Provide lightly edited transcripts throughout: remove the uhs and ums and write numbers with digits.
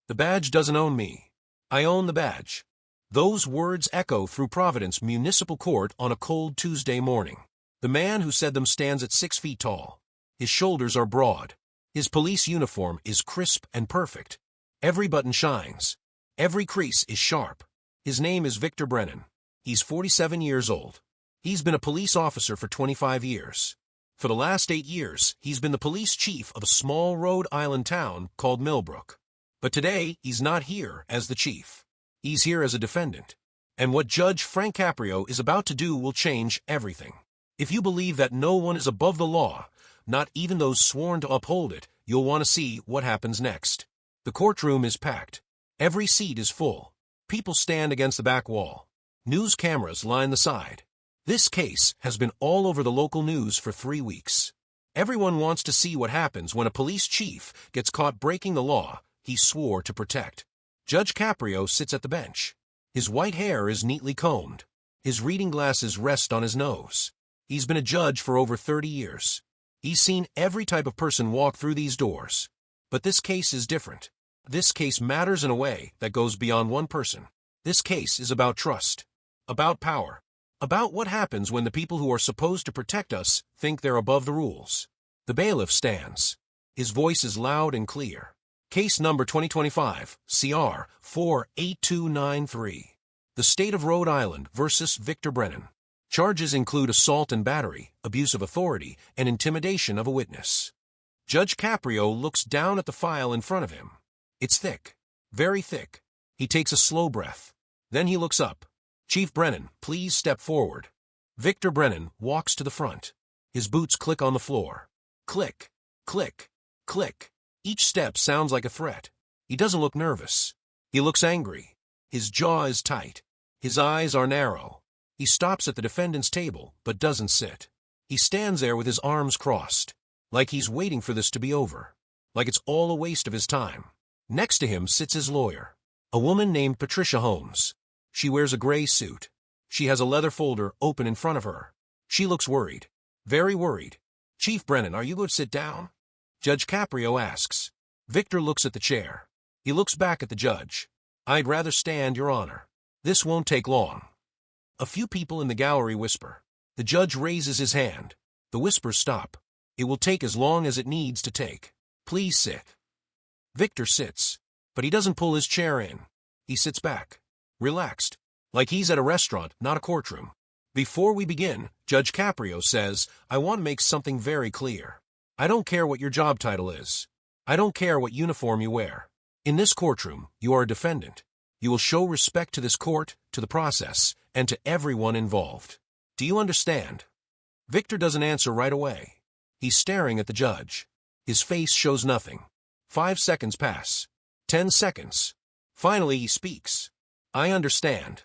The badge doesn't own me. I own the badge. Those words echo through Providence Municipal Court on a cold Tuesday morning. The man who said them stands at 6 feet tall. His shoulders are broad. His police uniform is crisp and perfect. Every button shines. Every crease is sharp. His name is Victor Brennan. He's 47 years old. He's been a police officer for 25 years. For the last 8 years, he's been the police chief of a small Rhode Island town called Millbrook. But today, he's not here as the chief. He's here as a defendant. And what Judge Frank Caprio is about to do will change everything. If you believe that no one is above the law, not even those sworn to uphold it, you'll want to see what happens next. The courtroom is packed. Every seat is full. People stand against the back wall. News cameras line the side. This case has been all over the local news for 3 weeks. Everyone wants to see what happens when a police chief gets caught breaking the law he swore to protect. Judge Caprio sits at the bench. His white hair is neatly combed. His reading glasses rest on his nose. He's been a judge for over 30 years. He's seen every type of person walk through these doors. But this case is different. This case matters in a way that goes beyond one person. This case is about trust, about power, about what happens when the people who are supposed to protect us think they're above the rules. The bailiff stands. His voice is loud and clear. Case number 2025, CR 48293. The State of Rhode Island versus Victor Brennan. Charges include assault and battery, abuse of authority, and intimidation of a witness. Judge Caprio looks down at the file in front of him. It's thick, very thick. He takes a slow breath. Then he looks up. Chief Brennan, please step forward. Victor Brennan walks to the front. His boots click on the floor. Click, click, click. Each step sounds like a threat. He doesn't look nervous. He looks angry. His jaw is tight. His eyes are narrow. He stops at the defendant's table, but doesn't sit. He stands there with his arms crossed, like he's waiting for this to be over, like it's all a waste of his time. Next to him sits his lawyer, a woman named Patricia Holmes. She wears a gray suit. She has a leather folder open in front of her. She looks worried, very worried. Chief Brennan, are you going to sit down? Judge Caprio asks. Victor looks at the chair. He looks back at the judge. I'd rather stand, Your Honor. This won't take long. A few people in the gallery whisper. The judge raises his hand. The whispers stop. It will take as long as it needs to take. Please sit. Victor sits, but he doesn't pull his chair in. He sits back, relaxed, like he's at a restaurant, not a courtroom. Before we begin, Judge Caprio says, I want to make something very clear. I don't care what your job title is. I don't care what uniform you wear. In this courtroom, you are a defendant. You will show respect to this court, to the process, and to everyone involved. Do you understand? Victor doesn't answer right away. He's staring at the judge. His face shows nothing. 5 seconds pass. 10 seconds. Finally, he speaks. I understand.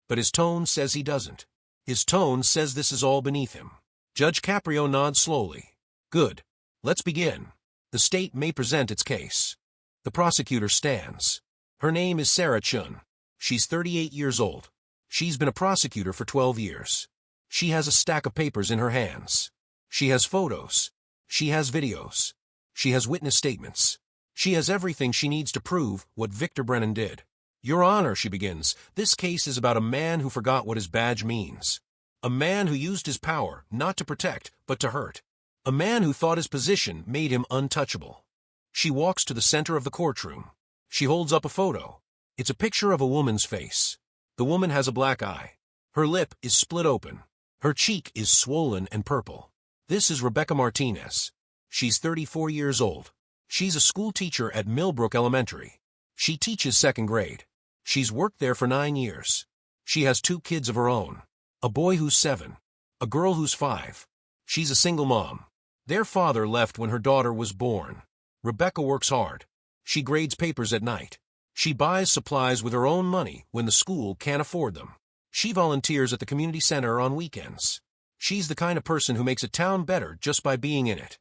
But his tone says he doesn't. His tone says this is all beneath him. Judge Caprio nods slowly. Good. Let's begin. The state may present its case. The prosecutor stands. Her name is Sarah Chun. She's 38 years old. She's been a prosecutor for 12 years. She has a stack of papers in her hands. She has photos. She has videos. She has witness statements. She has everything she needs to prove what Victor Brennan did. Your Honor, she begins, this case is about a man who forgot what his badge means. A man who used his power not to protect, but to hurt. A man who thought his position made him untouchable. She walks to the center of the courtroom. She holds up a photo. It's a picture of a woman's face. The woman has a black eye. Her lip is split open. Her cheek is swollen and purple. This is Rebecca Martinez. She's 34 years old. She's a school teacher at Millbrook Elementary. She teaches 2nd grade. She's worked there for 9 years. She has 2 kids of her own. A boy who's 7. A girl who's 5. She's a single mom. Their father left when her daughter was born. Rebecca works hard. She grades papers at night. She buys supplies with her own money when the school can't afford them. She volunteers at the community center on weekends. She's the kind of person who makes a town better just by being in it.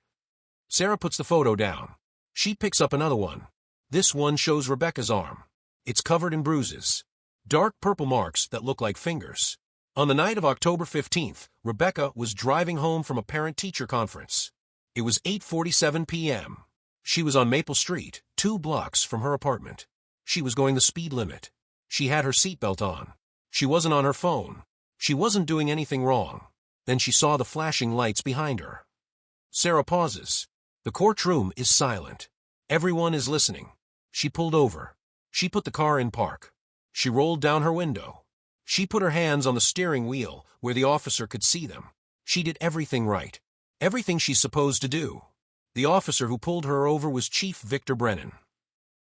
Sarah puts the photo down. She picks up another one. This one shows Rebecca's arm. It's covered in bruises. Dark purple marks that look like fingers. On the night of October 15th, Rebecca was driving home from a parent-teacher conference. It was 8:47 p.m. She was on Maple Street, 2 blocks from her apartment. She was going the speed limit. She had her seatbelt on. She wasn't on her phone. She wasn't doing anything wrong. Then she saw the flashing lights behind her. Sarah pauses. The courtroom is silent. Everyone is listening. She pulled over. She put the car in park. She rolled down her window. She put her hands on the steering wheel where the officer could see them. She did everything right. Everything she's supposed to do. The officer who pulled her over was Chief Victor Brennan.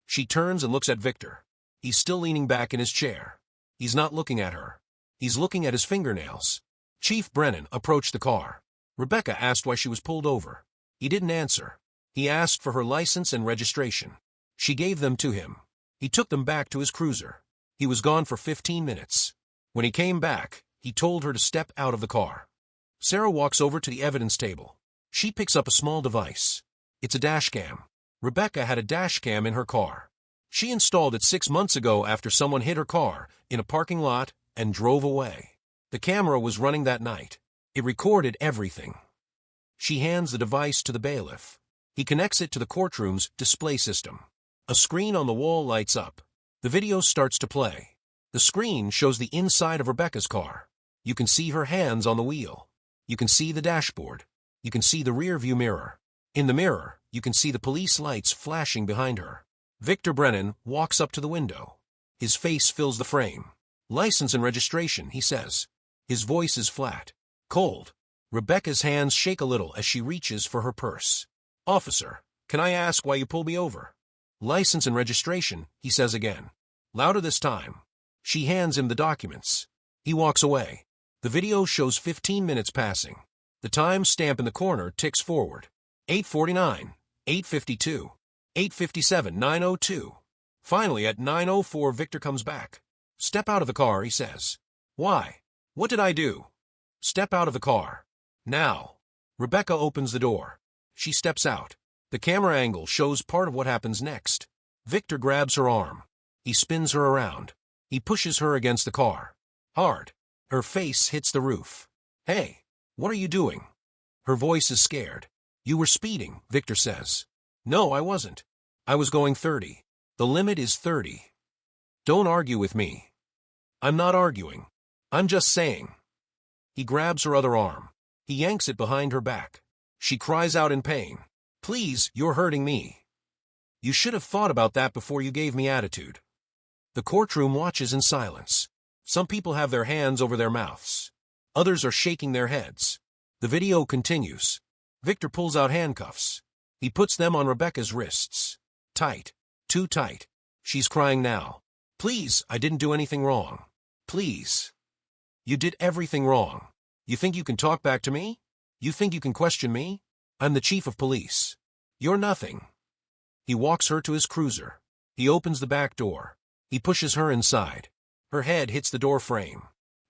She turns and looks at Victor. He's still leaning back in his chair. He's not looking at her. He's looking at his fingernails. Chief Brennan approached the car. Rebecca asked why she was pulled over. He didn't answer. He asked for her license and registration. She gave them to him. He took them back to his cruiser. He was gone for 15 minutes. When he came back, he told her to step out of the car. Sarah walks over to the evidence table. She picks up a small device. It's a dashcam. Rebecca had a dashcam in her car. She installed it 6 months ago after someone hit her car in a parking lot and drove away. The camera was running that night. It recorded everything. She hands the device to the bailiff. He connects it to the courtroom's display system. A screen on the wall lights up. The video starts to play. The screen shows the inside of Rebecca's car. You can see her hands on the wheel. You can see the dashboard. You can see the rear-view mirror. In the mirror, you can see the police lights flashing behind her. Victor Brennan walks up to the window. His face fills the frame. License and registration, he says. His voice is flat, cold. Rebecca's hands shake a little as she reaches for her purse. Officer, can I ask why you pulled me over? License and registration, he says again. Louder this time. She hands him the documents. He walks away. The video shows 15 minutes passing. The time stamp in the corner ticks forward. 8:49, 8:52, 8:57, 9:02. Finally, at 9:04, Victor comes back. Step out of the car, he says. Why? What did I do? Step out of the car. Now. Rebecca opens the door. She steps out. The camera angle shows part of what happens next. Victor grabs her arm. He spins her around. He pushes her against the car. Hard. Her face hits the roof. Hey, what are you doing? Her voice is scared. You were speeding, Victor says. No, I wasn't. I was going 30. The limit is 30. Don't argue with me. I'm not arguing. I'm just saying. He grabs her other arm. He yanks it behind her back. She cries out in pain. Please, you're hurting me. You should have thought about that before you gave me attitude. The courtroom watches in silence. Some people have their hands over their mouths. Others are shaking their heads. The video continues. Victor pulls out handcuffs. He puts them on Rebecca's wrists. Tight. Too tight. She's crying now. Please, I didn't do anything wrong. Please. You did everything wrong. You think you can talk back to me? You think you can question me? I'm the chief of police. You're nothing. He walks her to his cruiser. He opens the back door. He pushes her inside. Her head hits the door frame.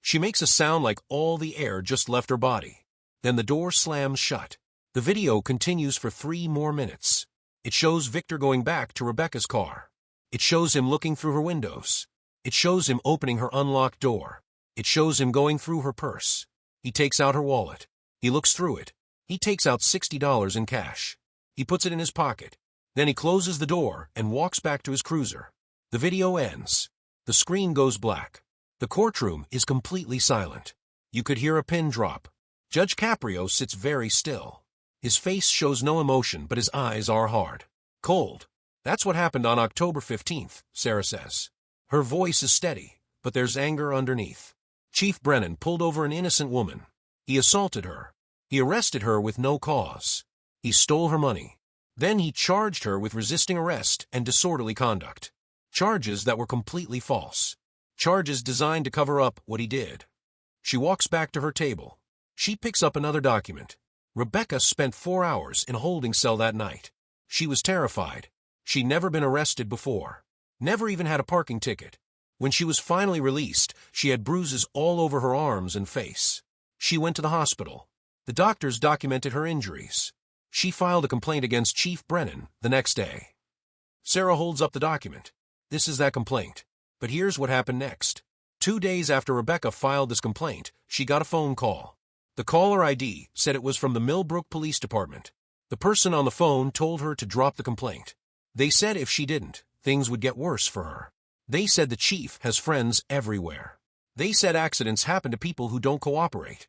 She makes a sound like all the air just left her body. Then the door slams shut. The video continues for 3 more minutes. It shows Victor going back to Rebecca's car. It shows him looking through her windows. It shows him opening her unlocked door. It shows him going through her purse. He takes out her wallet. He looks through it. He takes out $60 in cash. He puts it in his pocket. Then he closes the door and walks back to his cruiser. The video ends. The screen goes black. The courtroom is completely silent. You could hear a pin drop. Judge Caprio sits very still. His face shows no emotion, but his eyes are hard. Cold. That's what happened on October 15th, Sarah says. Her voice is steady, but there's anger underneath. Chief Brennan pulled over an innocent woman. He assaulted her. He arrested her with no cause. He stole her money. Then he charged her with resisting arrest and disorderly conduct. Charges that were completely false. Charges designed to cover up what he did. She walks back to her table. She picks up another document. Rebecca spent 4 hours in a holding cell that night. She was terrified. She'd never been arrested before. Never even had a parking ticket. When she was finally released, she had bruises all over her arms and face. She went to the hospital. The doctors documented her injuries. She filed a complaint against Chief Brennan the next day. Sarah holds up the document. This is that complaint. But here's what happened next. 2 days after Rebecca filed this complaint, she got a phone call. The caller ID said it was from the Millbrook Police Department. The person on the phone told her to drop the complaint. They said if she didn't, things would get worse for her. They said the chief has friends everywhere. They said accidents happen to people who don't cooperate.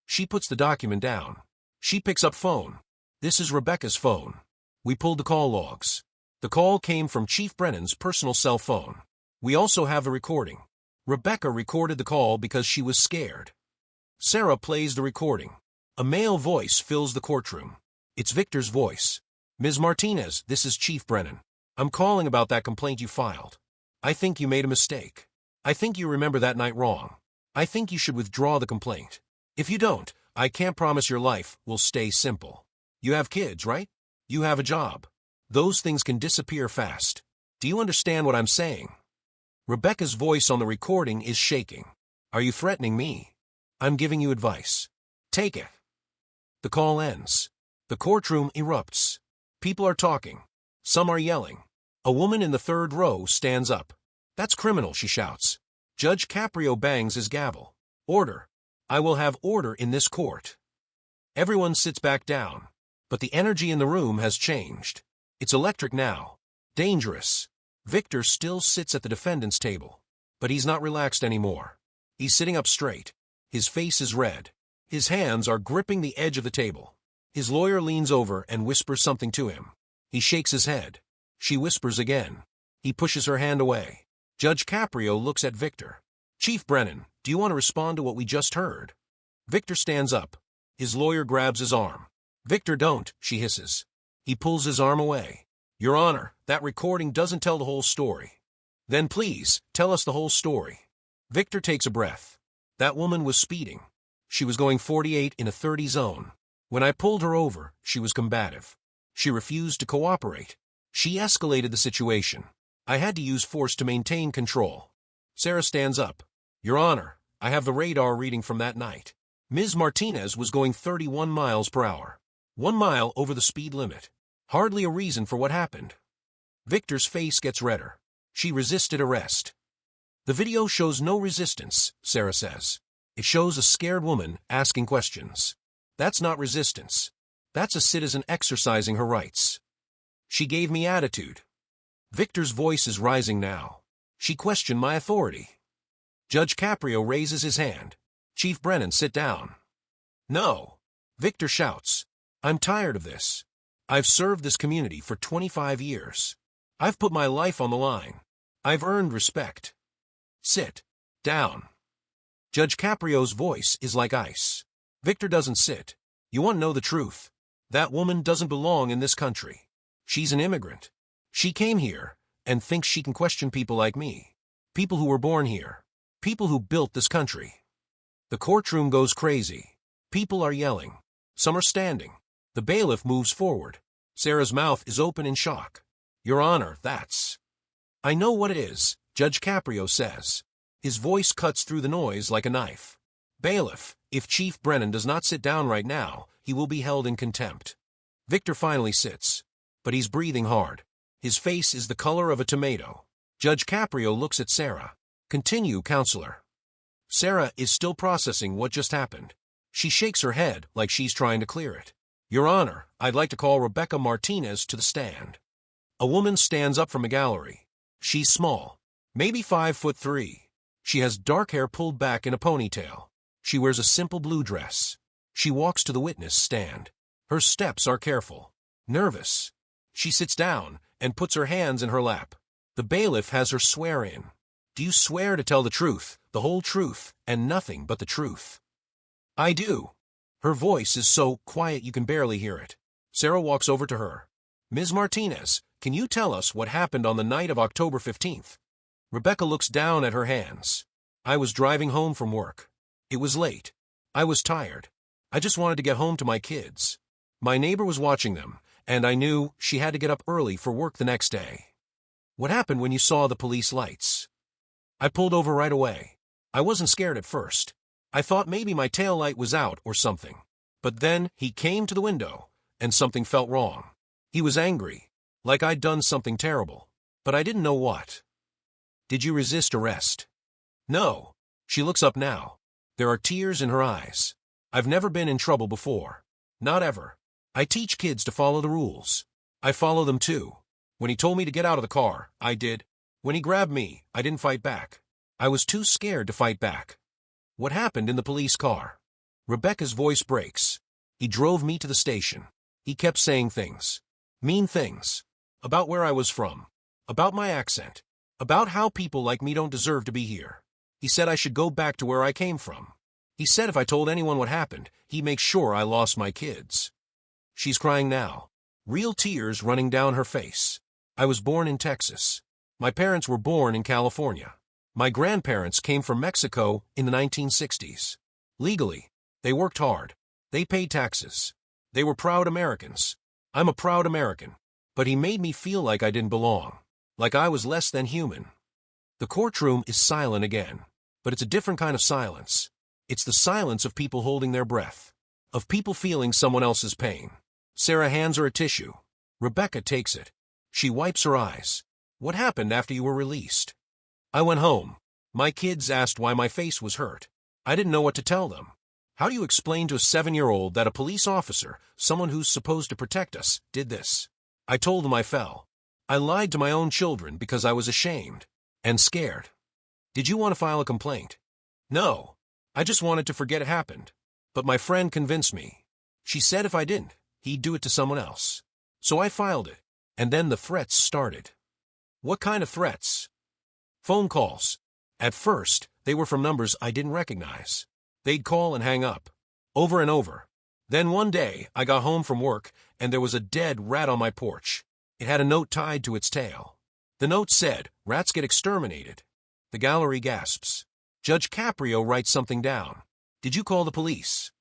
She puts the document down. She picks up phone. This is Rebecca's phone. We pulled the call logs. The call came from Chief Brennan's personal cell phone. We also have a recording. Rebecca recorded the call because she was scared. Sarah plays the recording. A male voice fills the courtroom. It's Victor's voice. Ms. Martinez, this is Chief Brennan. I'm calling about that complaint you filed. I think you made a mistake. I think you remember that night wrong. I think you should withdraw the complaint. If you don't, I can't promise your life will stay simple. You have kids, right? You have a job. Those things can disappear fast. Do you understand what I'm saying? Rebecca's voice on the recording is shaking. Are you threatening me? I'm giving you advice. Take it. The call ends. The courtroom erupts. People are talking. Some are yelling. A woman in the third row stands up. That's criminal, she shouts. Judge Caprio bangs his gavel. Order. I will have order in this court. Everyone sits back down. But the energy in the room has changed. It's electric now. Dangerous. Victor still sits at the defendant's table. But he's not relaxed anymore. He's sitting up straight. His face is red. His hands are gripping the edge of the table. His lawyer leans over and whispers something to him. He shakes his head. She whispers again. He pushes her hand away. Judge Caprio looks at Victor. Chief Brennan, do you want to respond to what we just heard? Victor stands up. His lawyer grabs his arm. Victor, don't, she hisses. He pulls his arm away. Your Honor, that recording doesn't tell the whole story. Then please, tell us the whole story. Victor takes a breath. That woman was speeding. She was going 48 in a 30 zone. When I pulled her over, she was combative. She refused to cooperate. She escalated the situation. I had to use force to maintain control. Sarah stands up. Your Honor, I have the radar reading from that night. Ms. Martinez was going 31 miles per hour. 1 mile over the speed limit. Hardly a reason for what happened. Victor's face gets redder. She resisted arrest. The video shows no resistance, Sarah says. It shows a scared woman asking questions. That's not resistance. That's a citizen exercising her rights. She gave me attitude. Victor's voice is rising now. She questioned my authority. Judge Caprio raises his hand. Chief Brennan, sit down. No. Victor shouts. I'm tired of this. I've served this community for 25 years. I've put my life on the line. I've earned respect. Sit down. Judge Caprio's voice is like ice. Victor doesn't sit. You want to know the truth? That woman doesn't belong in this country. She's an immigrant. She came here and thinks she can question people like me. People who were born here. People who built this country. The courtroom goes crazy. People are yelling. Some are standing. The bailiff moves forward. Sarah's mouth is open in shock. Your Honor, that's... I know what it is, Judge Caprio says. His voice cuts through the noise like a knife. Bailiff, if Chief Brennan does not sit down right now, he will be held in contempt. Victor finally sits. But he's breathing hard. His face is the color of a tomato. Judge Caprio looks at Sarah. Continue, counselor. Sarah is still processing what just happened. She shakes her head like she's trying to clear it. Your Honor, I'd like to call Rebecca Martinez to the stand. A woman stands up from a gallery. She's small, maybe 5'3". She has dark hair pulled back in a ponytail. She wears a simple blue dress. She walks to the witness stand. Her steps are careful, nervous. She sits down and puts her hands in her lap. The bailiff has her swear in. Do you swear to tell the truth, the whole truth, and nothing but the truth? I do. Her voice is so quiet you can barely hear it. Sarah walks over to her. Ms. Martinez, can you tell us what happened on the night of October 15th? Rebecca looks down at her hands. I was driving home from work. It was late. I was tired. I just wanted to get home to my kids. My neighbor was watching them, and I knew she had to get up early for work the next day. What happened when you saw the police lights? I pulled over right away. I wasn't scared at first. I thought maybe my tail light was out or something. But then he came to the window, and something felt wrong. He was angry, like I'd done something terrible, but I didn't know what. Did you resist arrest? No. She looks up now. There are tears in her eyes. I've never been in trouble before. Not ever. I teach kids to follow the rules. I follow them too. When he told me to get out of the car, I did. When he grabbed me, I didn't fight back. I was too scared to fight back. What happened in the police car? Rebecca's voice breaks. He drove me to the station. He kept saying things. Mean things. About where I was from. About my accent. About how people like me don't deserve to be here. He said I should go back to where I came from. He said if I told anyone what happened, he'd make sure I lost my kids. She's crying now. Real tears running down her face. I was born in Texas. My parents were born in California. My grandparents came from Mexico in the 1960s. Legally, they worked hard. They paid taxes. They were proud Americans. I'm a proud American. But he made me feel like I didn't belong. Like I was less than human. The courtroom is silent again. But it's a different kind of silence. It's the silence of people holding their breath. Of people feeling someone else's pain. Sarah hands her a tissue. Rebecca takes it. She wipes her eyes. What happened after you were released? I went home. My kids asked why my face was hurt. I didn't know what to tell them. How do you explain to a 7-year-old that a police officer, someone who's supposed to protect us, did this? I told them I fell. I lied to my own children because I was ashamed. And scared. Did you want to file a complaint? No. I just wanted to forget it happened. But my friend convinced me. She said if I didn't, he'd do it to someone else. So I filed it. And then the threats started. What kind of threats? Phone calls. At first, they were from numbers I didn't recognize. They'd call and hang up. Over and over. Then one day, I got home from work, and there was a dead rat on my porch. It had a note tied to its tail. The note said, "Rats get exterminated." The gallery gasps. Judge Caprio writes something down. Did you call the police?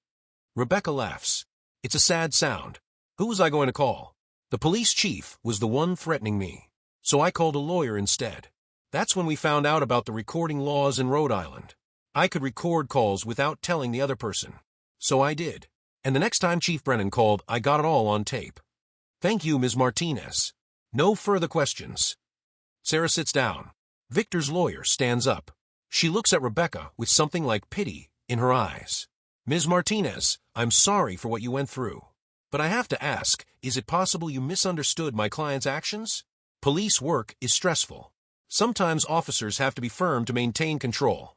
Rebecca laughs. It's a sad sound. Who was I going to call? The police chief was the one threatening me. So I called a lawyer instead. That's when we found out about the recording laws in Rhode Island. I could record calls without telling the other person. So I did. And the next time Chief Brennan called, I got it all on tape. Thank you, Ms. Martinez. No further questions. Sarah sits down. Victor's lawyer stands up. She looks at Rebecca with something like pity in her eyes. Ms. Martinez, I'm sorry for what you went through. But I have to ask, is it possible you misunderstood my client's actions? Police work is stressful. Sometimes officers have to be firm to maintain control.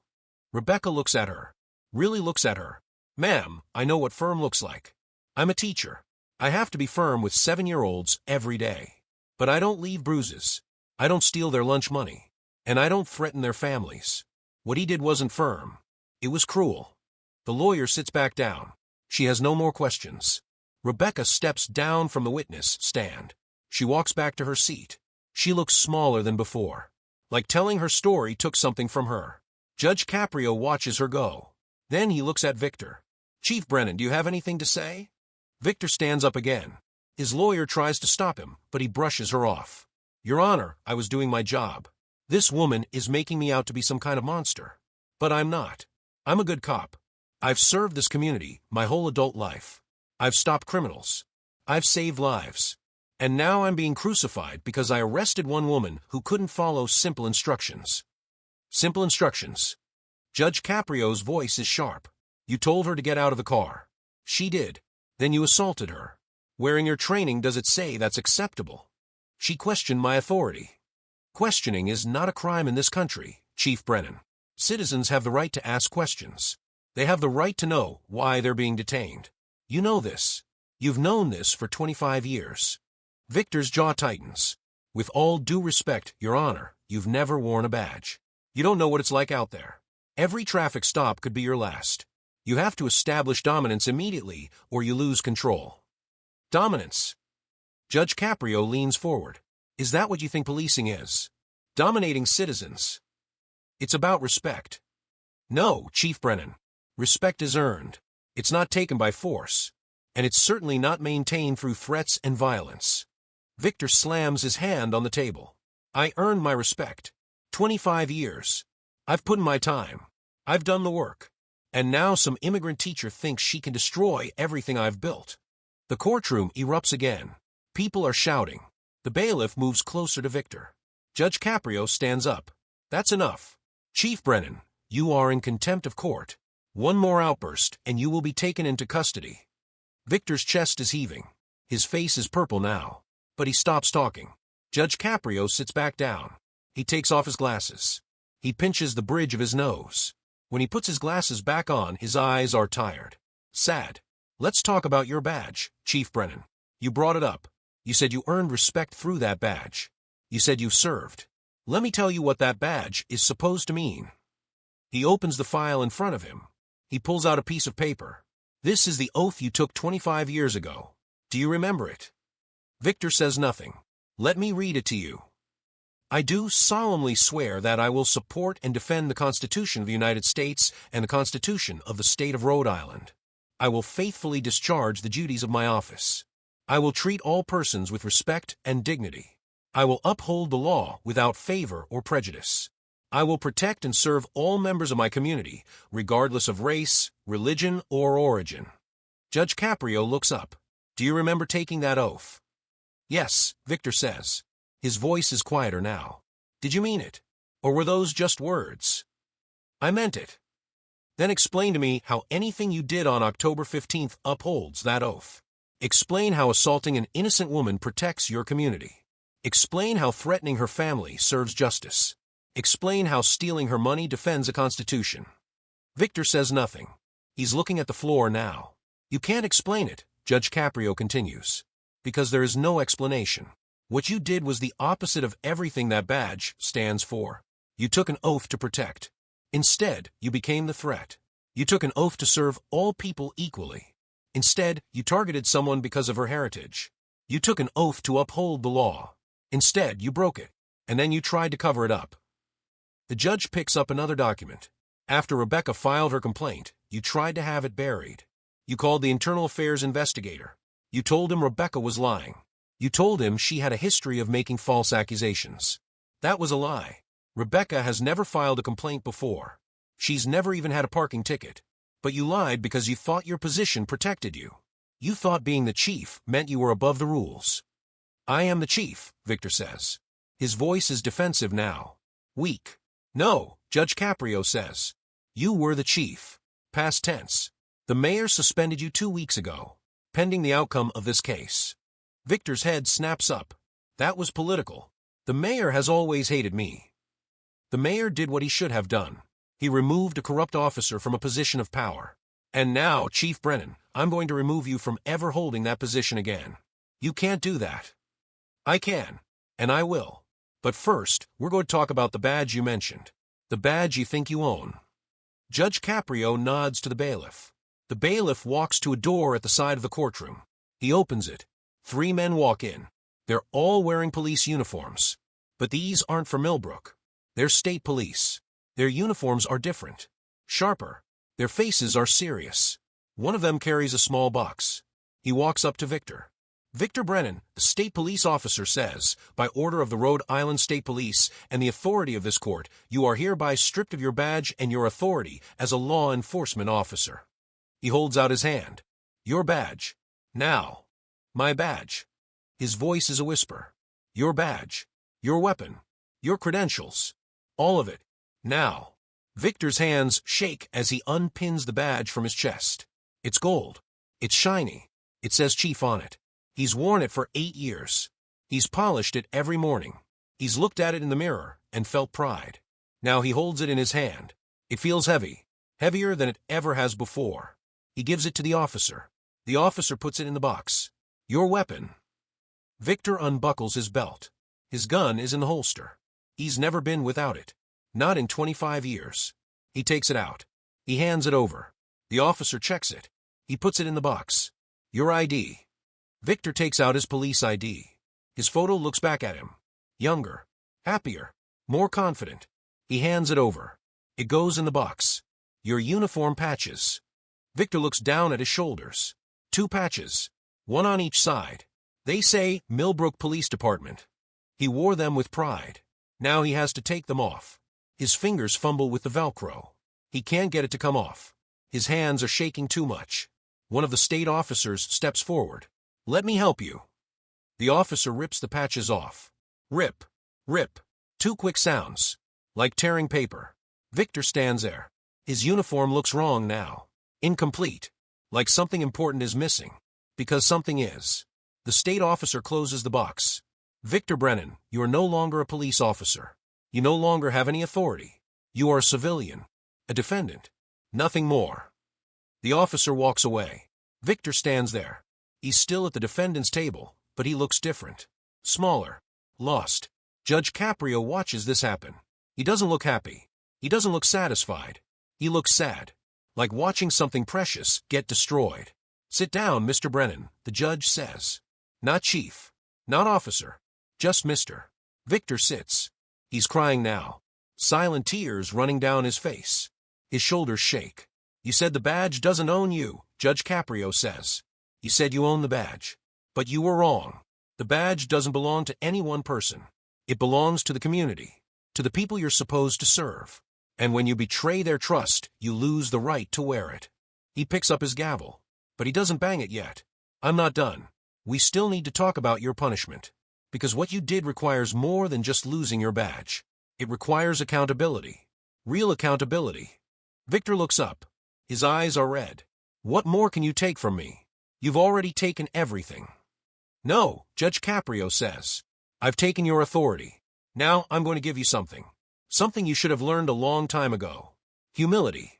Rebecca looks at her. Really looks at her. Ma'am, I know what firm looks like. I'm a teacher. I have to be firm with 7-year-olds every day. But I don't leave bruises. I don't steal their lunch money. And I don't threaten their families. What he did wasn't firm. It was cruel. The lawyer sits back down. She has no more questions. Rebecca steps down from the witness stand. She walks back to her seat. She looks smaller than before. Like telling her story took something from her. Judge Caprio watches her go. Then he looks at Victor. Chief Brennan, do you have anything to say? Victor stands up again. His lawyer tries to stop him, but he brushes her off. Your Honor, I was doing my job. This woman is making me out to be some kind of monster. But I'm not. I'm a good cop. I've served this community my whole adult life. I've stopped criminals. I've saved lives. And now I'm being crucified because I arrested one woman who couldn't follow simple instructions. Simple instructions. Judge Caprio's voice is sharp. You told her to get out of the car. She did. Then you assaulted her. Where in your training does it say that's acceptable? She questioned my authority. Questioning is not a crime in this country, Chief Brennan. Citizens have the right to ask questions. They have the right to know why they're being detained. You know this. You've known this for 25 years. Victor's jaw tightens. With all due respect, Your Honor, you've never worn a badge. You don't know what it's like out there. Every traffic stop could be your last. You have to establish dominance immediately, or you lose control. Dominance. Judge Caprio leans forward. Is that what you think policing is? Dominating citizens. It's about respect. No, Chief Brennan. Respect is earned. It's not taken by force. And it's certainly not maintained through threats and violence. Victor slams his hand on the table. I earned my respect. 25 years. I've put in my time. I've done the work. And now some immigrant teacher thinks she can destroy everything I've built. The courtroom erupts again. People are shouting. The bailiff moves closer to Victor. Judge Caprio stands up. That's enough. Chief Brennan, you are in contempt of court. One more outburst, and you will be taken into custody. Victor's chest is heaving. His face is purple now. But he stops talking. Judge Caprio sits back down. He takes off his glasses. He pinches the bridge of his nose. When he puts his glasses back on, his eyes are tired. Sad. Let's talk about your badge, Chief Brennan. You brought it up. You said you earned respect through that badge. You said you served. Let me tell you what that badge is supposed to mean. He opens the file in front of him. He pulls out a piece of paper. This is the oath you took 25 years ago. Do you remember it? Victor says nothing. Let me read it to you. I do solemnly swear that I will support and defend the Constitution of the United States and the Constitution of the State of Rhode Island. I will faithfully discharge the duties of my office. I will treat all persons with respect and dignity. I will uphold the law without favor or prejudice. I will protect and serve all members of my community, regardless of race, religion, or origin. Judge Caprio looks up. Do you remember taking that oath? Yes, Victor says. His voice is quieter now. Did you mean it? Or were those just words? I meant it. Then explain to me how anything you did on October 15th upholds that oath. Explain how assaulting an innocent woman protects your community. Explain how threatening her family serves justice. Explain how stealing her money defends the Constitution. Victor says nothing. He's looking at the floor now. You can't explain it, Judge Caprio continues, because there is no explanation. What you did was the opposite of everything that badge stands for. You took an oath to protect. Instead, you became the threat. You took an oath to serve all people equally. Instead, you targeted someone because of her heritage. You took an oath to uphold the law. Instead, you broke it, and then you tried to cover it up. The judge picks up another document. After Rebecca filed her complaint, you tried to have it buried. You called the internal affairs investigator. You told him Rebecca was lying. You told him she had a history of making false accusations. That was a lie. Rebecca has never filed a complaint before. She's never even had a parking ticket. But you lied because you thought your position protected you. You thought being the chief meant you were above the rules. I am the chief, Victor says. His voice is defensive now. Weak. No, Judge Caprio says. You were the chief. Past tense. The mayor suspended you 2 weeks ago, pending the outcome of this case. Victor's head snaps up. That was political. The mayor has always hated me. The mayor did what he should have done. He removed a corrupt officer from a position of power. And now, Chief Brennan, I'm going to remove you from ever holding that position again. You can't do that. I can, and I will. But first, we're going to talk about the badge you mentioned. The badge you think you own. Judge Caprio nods to the bailiff. The bailiff walks to a door at the side of the courtroom. He opens it. 3 men walk in. They're all wearing police uniforms. But these aren't for Millbrook. They're state police. Their uniforms are different. Sharper. Their faces are serious. One of them carries a small box. He walks up to Victor. Victor Brennan, the state police officer, says, by order of the Rhode Island State Police and the authority of this court, you are hereby stripped of your badge and your authority as a law enforcement officer. He holds out his hand. Your badge. Now. My badge. His voice is a whisper. Your badge. Your weapon. Your credentials. All of it. Now. Victor's hands shake as he unpins the badge from his chest. It's gold. It's shiny. It says Chief on it. He's worn it for 8 years. He's polished it every morning. He's looked at it in the mirror and felt pride. Now he holds it in his hand. It feels heavy. Heavier than it ever has before. He gives it to the officer. The officer puts it in the box. Your weapon. Victor unbuckles his belt. His gun is in the holster. He's never been without it. Not in 25 years. He takes it out. He hands it over. The officer checks it. He puts it in the box. Your ID. Victor takes out his police ID. His photo looks back at him. Younger. Happier. More confident. He hands it over. It goes in the box. Your uniform patches. Victor looks down at his shoulders. 2 patches. 1 on each side. They say Millbrook Police Department. He wore them with pride. Now he has to take them off. His fingers fumble with the Velcro. He can't get it to come off. His hands are shaking too much. One of the state officers steps forward. Let me help you. The officer rips the patches off. Rip. Rip. 2 quick sounds. Like tearing paper. Victor stands there. His uniform looks wrong now. Incomplete. Like something important is missing. Because something is. The state officer closes the box. Victor Brennan, you are no longer a police officer. You no longer have any authority. You are a civilian, a defendant, nothing more. The officer walks away. Victor stands there. He's still at the defendant's table, but he looks different. Smaller. Lost. Judge Caprio watches this happen. He doesn't look happy. He doesn't look satisfied. He looks sad. Like watching something precious get destroyed. Sit down, Mr. Brennan, the judge says. Not chief. Not officer. Just Mr. Victor sits. He's crying now. Silent tears running down his face. His shoulders shake. You said the badge doesn't own you, Judge Caprio says. You said you own the badge. But you were wrong. The badge doesn't belong to any one person. It belongs to the community, to the people you're supposed to serve. And when you betray their trust, you lose the right to wear it. He picks up his gavel. But he doesn't bang it yet. I'm not done. We still need to talk about your punishment. Because what you did requires more than just losing your badge. It requires accountability. Real accountability. Victor looks up. His eyes are red. What more can you take from me? You've already taken everything. No, Judge Caprio says. I've taken your authority. Now I'm going to give you something. Something you should have learned a long time ago. Humility.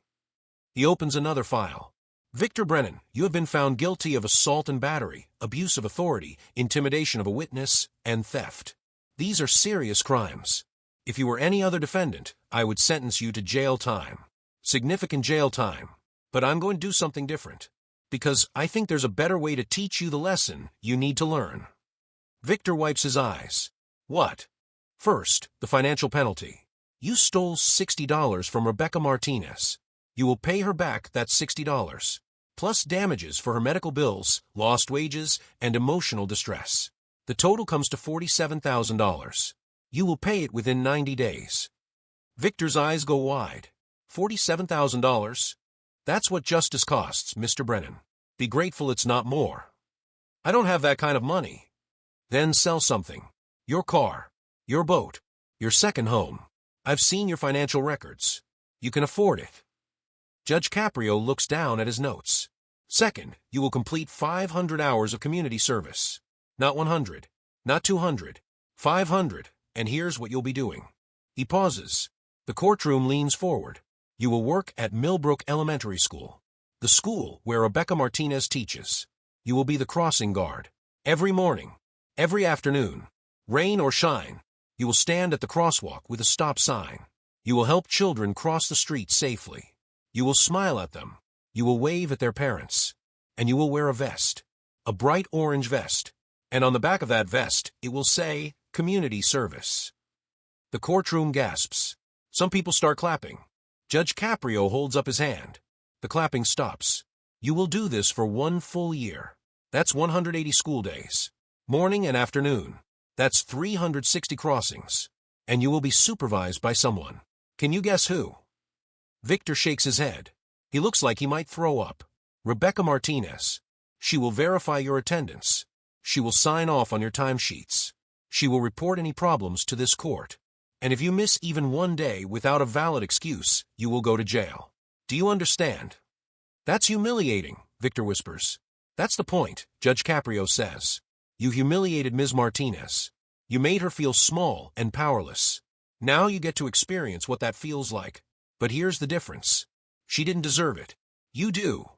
He opens another file. Victor Brennan, you have been found guilty of assault and battery, abuse of authority, intimidation of a witness, and theft. These are serious crimes. If you were any other defendant, I would sentence you to jail time. Significant jail time. But I'm going to do something different. Because I think there's a better way to teach you the lesson you need to learn. Victor wipes his eyes. What? First, the financial penalty. You stole $60 from Rebecca Martinez. You will pay her back that $60, plus damages for her medical bills, lost wages, and emotional distress. The total comes to $47,000. You will pay it within 90 days. Victor's eyes go wide. $47,000? That's what justice costs, Mr. Brennan. Be grateful it's not more. I don't have that kind of money. Then sell something. Your car. Your boat. Your second home. I've seen your financial records. You can afford it. Judge Caprio looks down at his notes. Second, you will complete 500 hours of community service. Not 100. Not 200. 500. And here's what you'll be doing. He pauses. The courtroom leans forward. You will work at Millbrook Elementary School. The school where Rebecca Martinez teaches. You will be the crossing guard. Every morning. Every afternoon. Rain or shine. You will stand at the crosswalk with a stop sign. You will help children cross the street safely. You will smile at them. You will wave at their parents. And you will wear a vest. A bright orange vest. And on the back of that vest, it will say, Community Service. The courtroom gasps. Some people start clapping. Judge Caprio holds up his hand. The clapping stops. You will do this for 1 full year. That's 180 school days. Morning and afternoon. That's 360 crossings. And you will be supervised by someone. Can you guess who? Victor shakes his head. He looks like he might throw up. Rebecca Martinez. She will verify your attendance. She will sign off on your timesheets. She will report any problems to this court. And if you miss even 1 day without a valid excuse, you will go to jail. Do you understand? That's humiliating, Victor whispers. That's the point, Judge Caprio says. You humiliated Ms. Martinez. You made her feel small and powerless. Now you get to experience what that feels like. But here's the difference. She didn't deserve it. You do.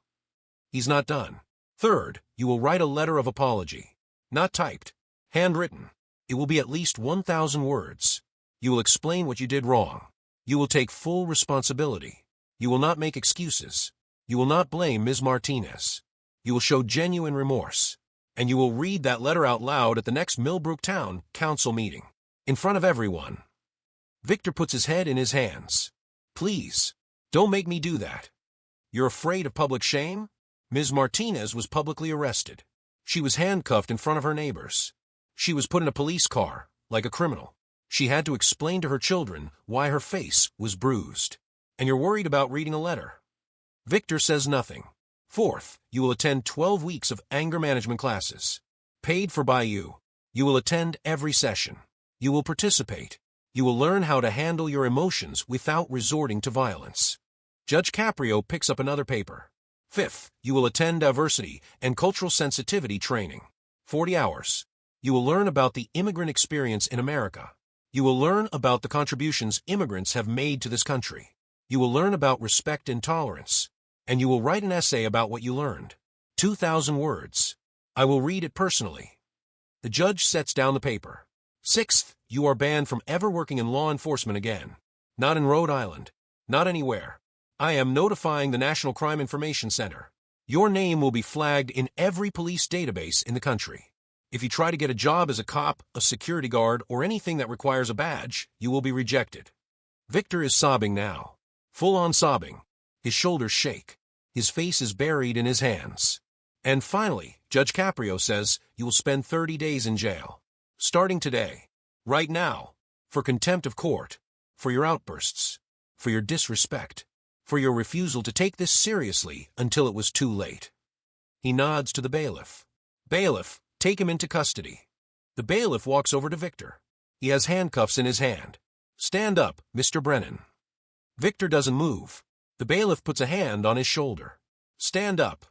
He's not done. Third, you will write a letter of apology. Not typed. Handwritten. It will be at least 1,000 words. You will explain what you did wrong. You will take full responsibility. You will not make excuses. You will not blame Ms. Martinez. You will show genuine remorse. And you will read that letter out loud at the next Millbrook Town Council meeting. In front of everyone. Victor puts his head in his hands. Please, don't make me do that. You're afraid of public shame? Ms. Martinez was publicly arrested. She was handcuffed in front of her neighbors. She was put in a police car, like a criminal. She had to explain to her children why her face was bruised. And you're worried about reading a letter. Victor says nothing. Fourth, you will attend 12 weeks of anger management classes. Paid for by you. You will attend every session. You will participate. You will learn how to handle your emotions without resorting to violence. Judge Caprio picks up another paper. Fifth, you will attend diversity and cultural sensitivity training. 40 hours. You will learn about the immigrant experience in America. You will learn about the contributions immigrants have made to this country. You will learn about respect and tolerance. And you will write an essay about what you learned. 2,000 words. I will read it personally. The judge sets down the paper. 6th, you are banned from ever working in law enforcement again. Not in Rhode Island. Not anywhere. I am notifying the National Crime Information Center. Your name will be flagged in every police database in the country. If you try to get a job as a cop, a security guard, or anything that requires a badge, you will be rejected. Victor is sobbing now. Full-on sobbing. His shoulders shake. His face is buried in his hands. And finally, Judge Caprio says, you will spend 30 days in jail. Starting today. Right now. For contempt of court. For your outbursts. For your disrespect. For your refusal to take this seriously until it was too late. He nods to the bailiff. Bailiff, take him into custody. The bailiff walks over to Victor. He has handcuffs in his hand. Stand up, Mr. Brennan. Victor doesn't move. The bailiff puts a hand on his shoulder. Stand up.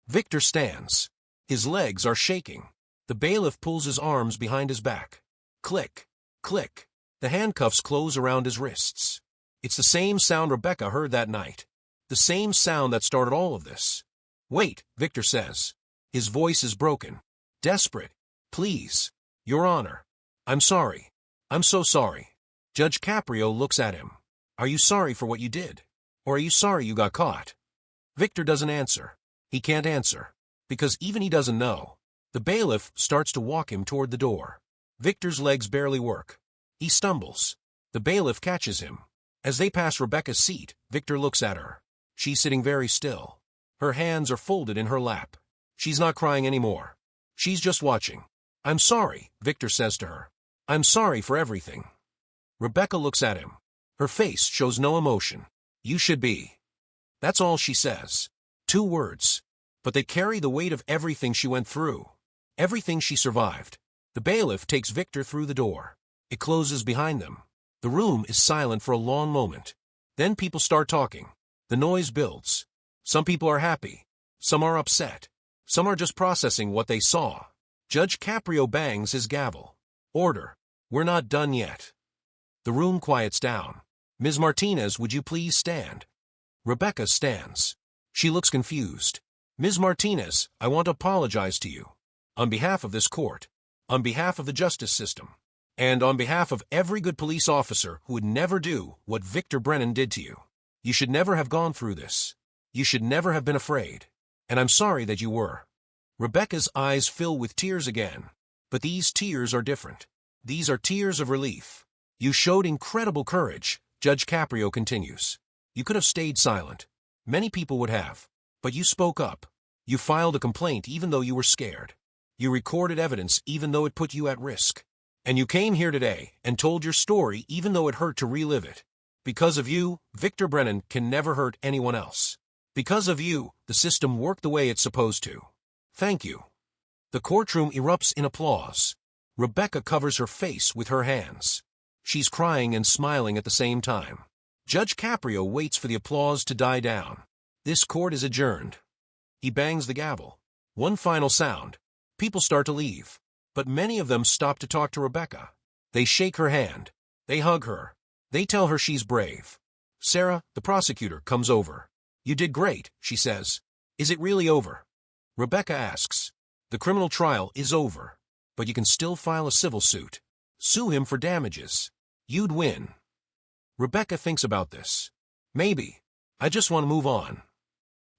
Victor stands. His legs are shaking. The bailiff pulls his arms behind his back. Click, click. The handcuffs close around his wrists. It's the same sound Rebecca heard that night. The same sound that started all of this. Wait, Victor says. His voice is broken. Desperate. Please. Your Honor. I'm sorry. I'm so sorry. Judge Caprio looks at him. Are you sorry for what you did? Or are you sorry you got caught? Victor doesn't answer. He can't answer. Because even he doesn't know. The bailiff starts to walk him toward the door. Victor's legs barely work. He stumbles. The bailiff catches him. As they pass Rebecca's seat, Victor looks at her. She's sitting very still. Her hands are folded in her lap. She's not crying anymore. She's just watching. I'm sorry, Victor says to her. I'm sorry for everything. Rebecca looks at him. Her face shows no emotion. You should be. That's all she says. 2 words. But they carry the weight of everything she went through. Everything she survived. The bailiff takes Victor through the door. It closes behind them. The room is silent for a long moment. Then people start talking. The noise builds. Some people are happy. Some are upset. Some are just processing what they saw. Judge Caprio bangs his gavel. Order. We're not done yet. The room quiets down. Ms. Martinez, would you please stand? Rebecca stands. She looks confused. Ms. Martinez, I want to apologize to you. On behalf of this court. On behalf of the justice system. And on behalf of every good police officer who would never do what Victor Brennan did to you. You should never have gone through this. You should never have been afraid. And I'm sorry that you were. Rebecca's eyes fill with tears again. But these tears are different. These are tears of relief. You showed incredible courage, Judge Caprio continues. You could have stayed silent. Many people would have. But you spoke up. You filed a complaint even though you were scared. You recorded evidence even though it put you at risk. And you came here today and told your story even though it hurt to relive it. Because of you, Victor Brennan can never hurt anyone else. Because of you, the system worked the way it's supposed to. Thank you. The courtroom erupts in applause. Rebecca covers her face with her hands. She's crying and smiling at the same time. Judge Caprio waits for the applause to die down. This court is adjourned. He bangs the gavel. One final sound. People start to leave. But many of them stop to talk to Rebecca. They shake her hand. They hug her. They tell her she's brave. Sarah, the prosecutor, comes over. You did great, she says. Is it really over? Rebecca asks. The criminal trial is over. But you can still file a civil suit. Sue him for damages. You'd win. Rebecca thinks about this. Maybe. I just want to move on.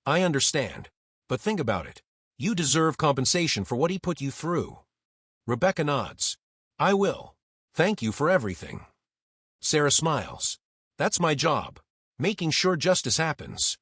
I understand. But think about it. You deserve compensation for what he put you through. Rebecca nods. I will. Thank you for everything. Sarah smiles. That's my job. Making sure justice happens.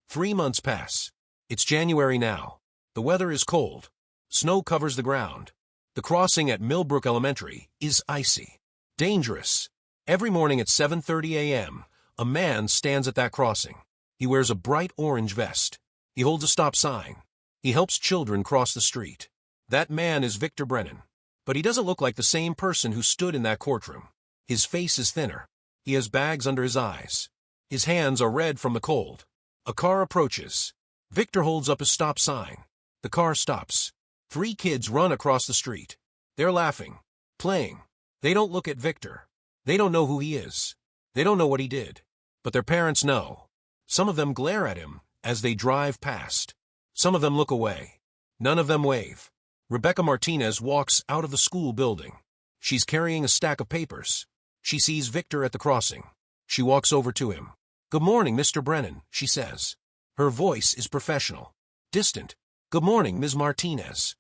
3 months pass. It's January now. The weather is cold. Snow covers the ground. The crossing at Millbrook Elementary is icy. Dangerous. Every morning at 7:30 a.m., a man stands at that crossing. He wears a bright orange vest. He holds a stop sign. He helps children cross the street. That man is Victor Brennan. But he doesn't look like the same person who stood in that courtroom. His face is thinner. He has bags under his eyes. His hands are red from the cold. A car approaches. Victor holds up a stop sign. The car stops. 3 kids run across the street. They're laughing, playing. They don't look at Victor. They don't know who he is. They don't know what he did. But their parents know. Some of them glare at him as they drive past. Some of them look away. None of them wave. Rebecca Martinez walks out of the school building. She's carrying a stack of papers. She sees Victor at the crossing. She walks over to him. "Good morning, Mr. Brennan," she says. Her voice is professional, distant. "Good morning, Ms. Martinez."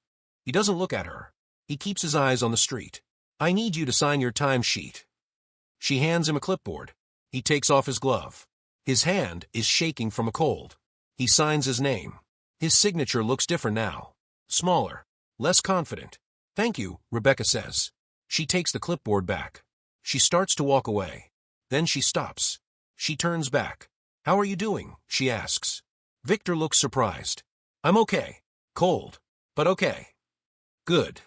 He doesn't look at her. He keeps his eyes on the street. "I need you to sign your timesheet." She hands him a clipboard. He takes off his glove. His hand is shaking from a cold. He signs his name. His signature looks different now. Smaller. Less confident. "Thank you," Rebecca says. She takes the clipboard back. She starts to walk away. Then she stops. She turns back. "How are you doing?" she asks. Victor looks surprised. "I'm okay. Cold. But okay." "Good."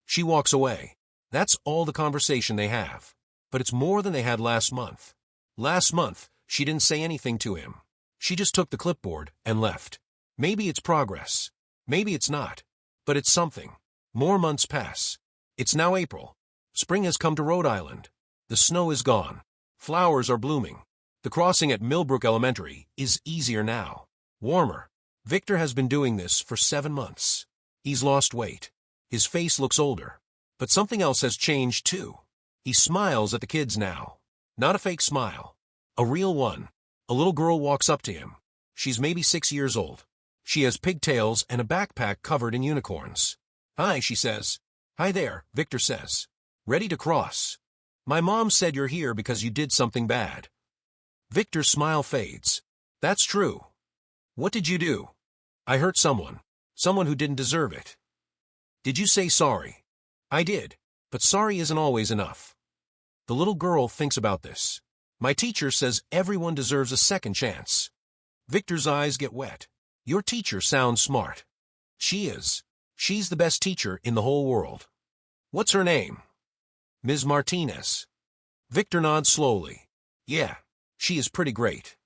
She walks away. That's all the conversation they have. But it's more than they had last month. Last month, she didn't say anything to him. She just took the clipboard and left. Maybe it's progress. Maybe it's not. But it's something. More months pass. It's now April. Spring has come to Rhode Island. The snow is gone. Flowers are blooming. The crossing at Millbrook Elementary is easier now. Warmer. Victor has been doing this for 7 months. He's lost weight. His face looks older. But something else has changed too. He smiles at the kids now. Not a fake smile. A real one. A little girl walks up to him. She's maybe 6 years old. She has pigtails and a backpack covered in unicorns. "Hi," she says. "Hi there," Victor says. "Ready to cross?" "My mom said you're here because you did something bad." Victor's smile fades. "That's true." "What did you do?" "I hurt someone. Someone who didn't deserve it." "Did you say sorry?" "I did. But sorry isn't always enough." The little girl thinks about this. "My teacher says everyone deserves a second chance." Victor's eyes get wet. "Your teacher sounds smart." "She is. She's the best teacher in the whole world." "What's her name?" "Ms. Martinez." Victor nods slowly. "Yeah, she is pretty great."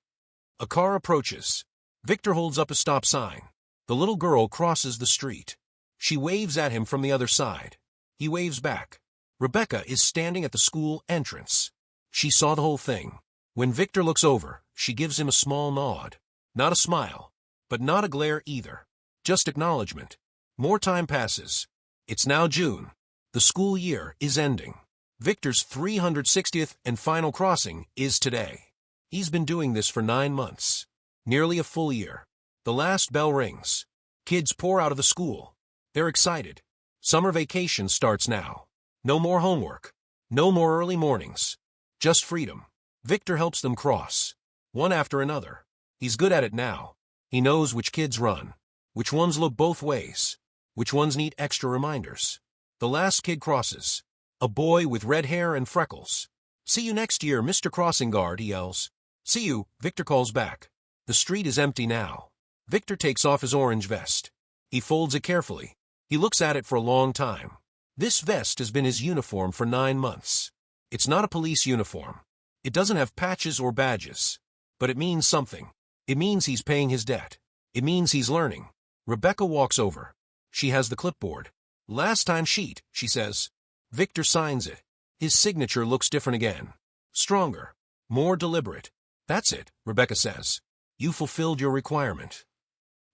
A car approaches. Victor holds up a stop sign. The little girl crosses the street. She waves at him from the other side. He waves back. Rebecca is standing at the school entrance. She saw the whole thing. When Victor looks over, she gives him a small nod. Not a smile, but not a glare either. Just acknowledgement. More time passes. It's now June. The school year is ending. Victor's 360th and final crossing is today. He's been doing this for 9 months. Nearly a full year. The last bell rings. Kids pour out of the school. They're excited. Summer vacation starts now. No more homework. No more early mornings. Just freedom. Victor helps them cross. One after another. He's good at it now. He knows which kids run. Which ones look both ways. Which ones need extra reminders. The last kid crosses. A boy with red hair and freckles. "See you next year, Mr. Crossing Guard," he yells. "See you," Victor calls back. The street is empty now. Victor takes off his orange vest. He folds it carefully. He looks at it for a long time. This vest has been his uniform for 9 months. It's not a police uniform. It doesn't have patches or badges. But it means something. It means he's paying his debt. It means he's learning. Rebecca walks over. She has the clipboard. "Last time sheet," she says. Victor signs it. His signature looks different again. Stronger. More deliberate. "That's it," Rebecca says. "You fulfilled your requirement."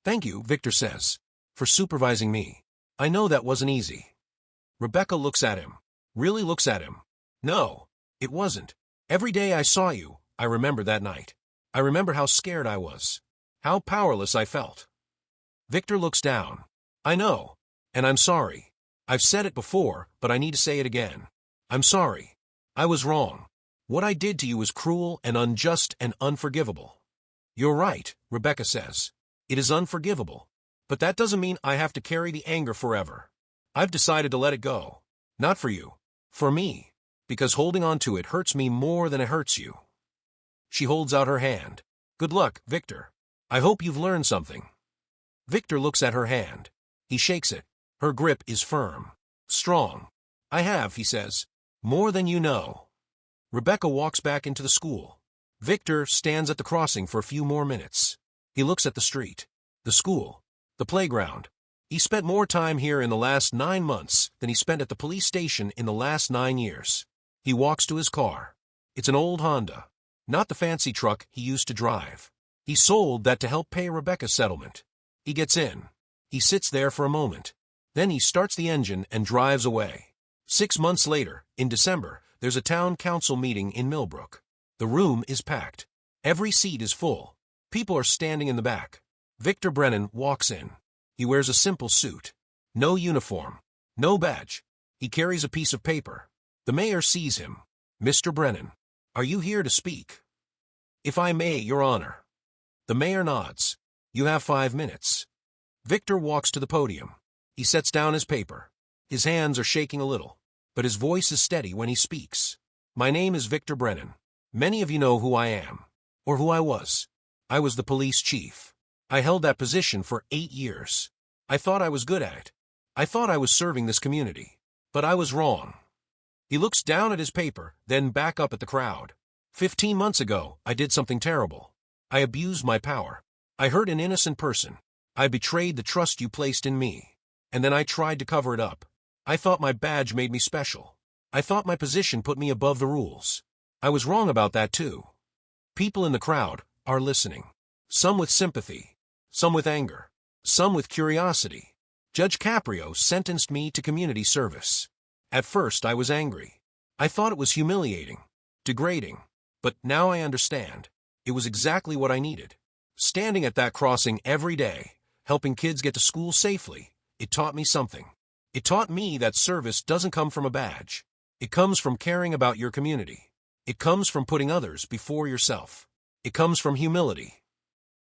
"Thank you," Victor says, "for supervising me. I know that wasn't easy." Rebecca looks at him. Really looks at him. "No, it wasn't. Every day I saw you, I remember that night. I remember how scared I was. How powerless I felt." Victor looks down. "I know. And I'm sorry. I've said it before, but I need to say it again. I'm sorry. I was wrong. What I did to you was cruel and unjust and unforgivable." "You're right," Rebecca says. "It is unforgivable. But that doesn't mean I have to carry the anger forever. I've decided to let it go. Not for you. For me. Because holding on to it hurts me more than it hurts you." She holds out her hand. "Good luck, Victor. I hope you've learned something." Victor looks at her hand. He shakes it. Her grip is firm. Strong. "I have," he says. "More than you know." Rebecca walks back into the school. Victor stands at the crossing for a few more minutes. He looks at the street, the school, the playground. He spent more time here in the last 9 months than he spent at the police station in the last 9 years. He walks to his car. It's an old Honda, not the fancy truck he used to drive. He sold that to help pay Rebecca's settlement. He gets in. He sits there for a moment. Then he starts the engine and drives away. 6 months later, in December, there's a town council meeting in Millbrook. The room is packed. Every seat is full. People are standing in the back. Victor Brennan walks in. He wears a simple suit. No uniform. No badge. He carries a piece of paper. The mayor sees him. "Mr. Brennan, are you here to speak?" "If I may, Your Honor." The mayor nods. "You have 5 minutes." Victor walks to the podium. He sets down his paper. His hands are shaking a little, but his voice is steady when he speaks. "My name is Victor Brennan. Many of you know who I am, or who I was. I was the police chief. I held that position for 8 years. I thought I was good at it. I thought I was serving this community. But I was wrong." He looks down at his paper, then back up at the crowd. 15 months ago, I did something terrible. I abused my power. I hurt an innocent person. I betrayed the trust you placed in me. And then I tried to cover it up. I thought my badge made me special. I thought my position put me above the rules. I was wrong about that too. People in the crowd are listening. Some with sympathy. Some with anger. Some with curiosity. Judge Caprio sentenced me to community service. At first I was angry. I thought it was humiliating. Degrading. But now I understand. It was exactly what I needed. Standing at that crossing every day, helping kids get to school safely, it taught me something. It taught me that service doesn't come from a badge. It comes from caring about your community. It comes from putting others before yourself. It comes from humility.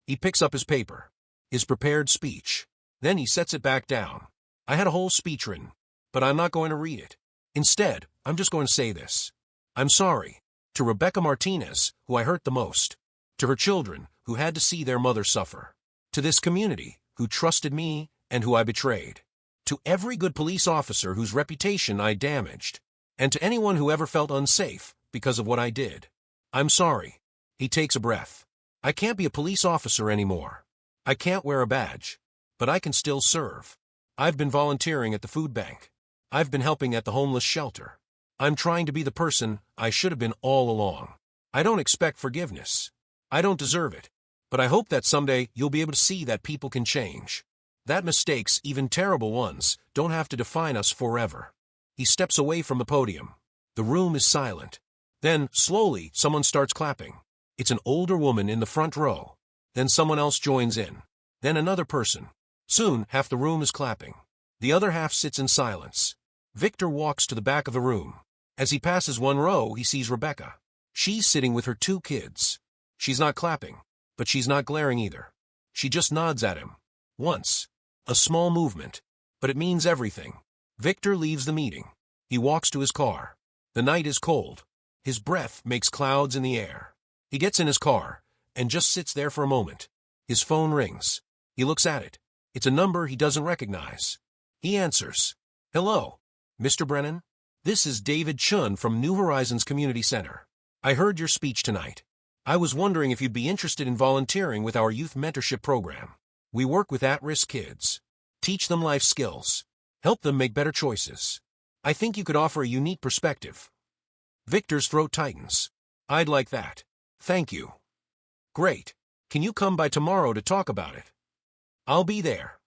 He picks up his paper, his prepared speech. Then he sets it back down. I had a whole speech written, but I'm not going to read it. Instead, I'm just going to say this. I'm sorry to Rebecca Martinez, who I hurt the most, to her children, who had to see their mother suffer, to this community, who trusted me and who I betrayed, to every good police officer whose reputation I damaged, and to anyone who ever felt unsafe because of what I did. I'm sorry. He takes a breath. I can't be a police officer anymore. I can't wear a badge, but I can still serve. I've been volunteering at the food bank. I've been helping at the homeless shelter. I'm trying to be the person I should have been all along. I don't expect forgiveness. I don't deserve it. But I hope that someday you'll be able to see that people can change. That mistakes, even terrible ones, don't have to define us forever. He steps away from the podium. The room is silent. Then, slowly, someone starts clapping. It's an older woman in the front row. Then someone else joins in. Then another person. Soon, half the room is clapping. The other half sits in silence. Victor walks to the back of the room. As he passes one row, he sees Rebecca. She's sitting with her 2 kids. She's not clapping, but she's not glaring either. She just nods at him. Once. A small movement. But it means everything. Victor leaves the meeting. He walks to his car. The night is cold. His breath makes clouds in the air. He gets in his car and just sits there for a moment. His phone rings. He looks at it. It's a number he doesn't recognize. He answers. "Hello, Mr. Brennan? This is David Chun from New Horizons Community Center. I heard your speech tonight. I was wondering if you'd be interested in volunteering with our youth mentorship program. We work with at-risk kids. Teach them life skills. Help them make better choices. I think you could offer a unique perspective." Victor's throat tightens. "I'd like that. Thank you." "Great. Can you come by tomorrow to talk about it?" "I'll be there."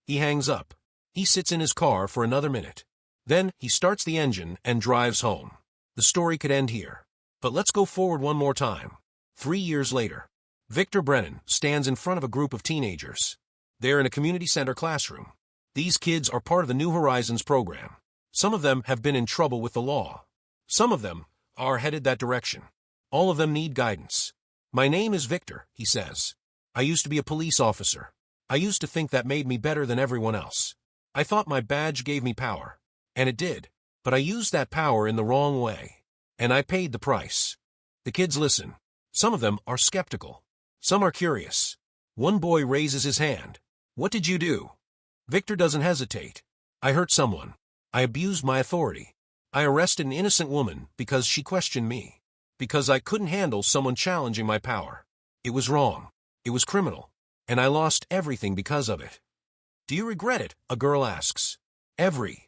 He hangs up. He sits in his car for another minute. Then he starts the engine and drives home. The story could end here. But let's go forward one more time. 3 years later, Victor Brennan stands in front of a group of teenagers. They're in a community center classroom. These kids are part of the New Horizons program. Some of them have been in trouble with the law. Some of them are headed that direction. All of them need guidance. "My name is Victor," he says. "I used to be a police officer. I used to think that made me better than everyone else. I thought my badge gave me power. And it did. But I used that power in the wrong way. And I paid the price." The kids listen. Some of them are skeptical. Some are curious. One boy raises his hand. "What did you do?" Victor doesn't hesitate. "I hurt someone. I abused my authority. I arrested an innocent woman because she questioned me. Because I couldn't handle someone challenging my power. It was wrong. It was criminal. And I lost everything because of it." Do you regret it? A girl asks. Every